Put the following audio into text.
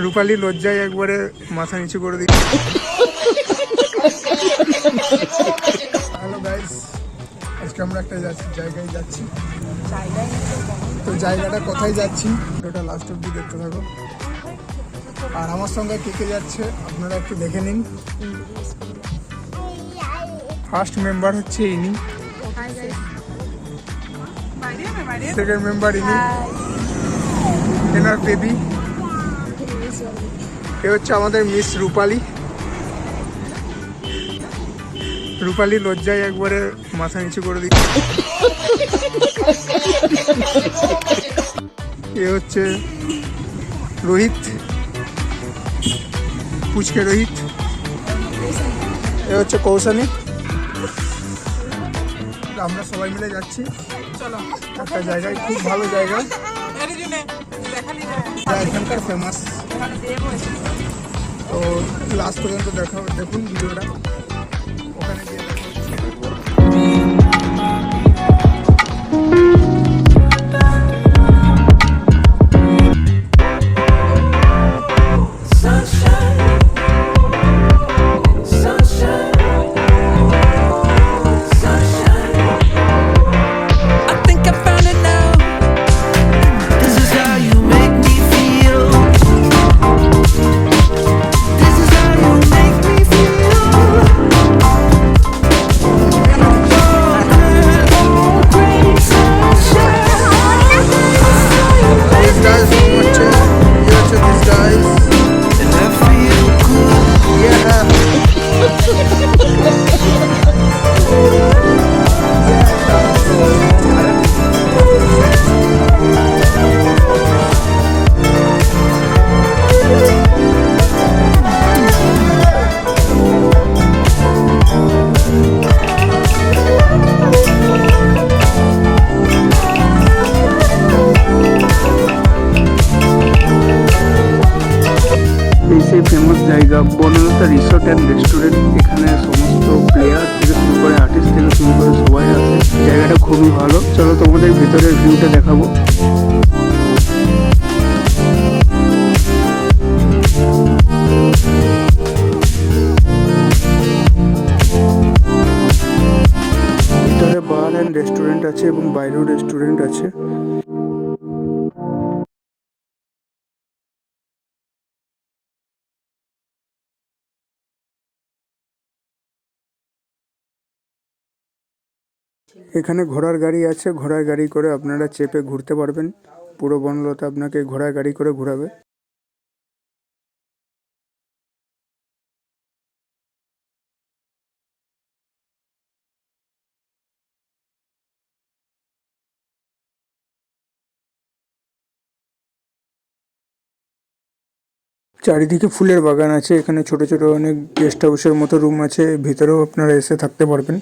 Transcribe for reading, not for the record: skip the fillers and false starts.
রূপালী লজ্জায় একবারে মাথা নিচু করে দিই। হ্যালো গাইস, আজকে আমরা একটা জায়গায় যাচ্ছি। তো জায়গাটা কোথায় যাচ্ছি ওটা লাস্ট অব্দি দেখতে থাকো। আর আমার সঙ্গে কে কে যাচ্ছে আপনারা একটু দেখে নিন। ফার্স্ট মেম্বার হচ্ছে ইনি, সেকেন্ড মেম্বার ইনি, এনার বেবি, এ হচ্ছে আমাদের মিস রূপালী। রূপালী লজ্জায় একবারে মাথা নিচু করে দিই। এ হচ্ছে রোহিত, পুচকে রোহিত। এ হচ্ছে কৌশানী। আমরা সবাই মিলে যাচ্ছি একটা জায়গায়, খুব ভালো জায়গা, এখানকার ফেমাস। তো লাস্ট পর্যন্ত দেখুন ভিডিওটা, ওখানে গিয়ে ফেমাস জায়গা বনলতা রিসোর্ট অ্যান্ড রেস্টুরেন্ট। এখানে সমস্ত প্লেয়ার থেকে শুরু করে আর্টিস্ট থেকে শুরু করে সবাই আসে। জায়গাটা খুবই ভালো। চলো তোমাদের ভিতরের ভিউটা দেখাবো। ভিতরে বার অ্যান্ড রেস্টুরেন্ট আছে এবং বাইরেও রেস্টুরেন্ট আছে। এখানে ঘোড়ার গাড়ি আছে, ঘোড়ার গাড়ি করে আপনারা চেপে ঘুরতে পারবেন। পুরো বনলতা আপনাকে ঘোড়ার গাড়ি করে ঘোরাবে। চারিদিকে ফুলের বাগান আছে। এখানে ছোট ছোট অনেক গেস্ট হাউসের মতো রুম আছে, ভিতরেও আপনারা এসে থাকতে পারবেন।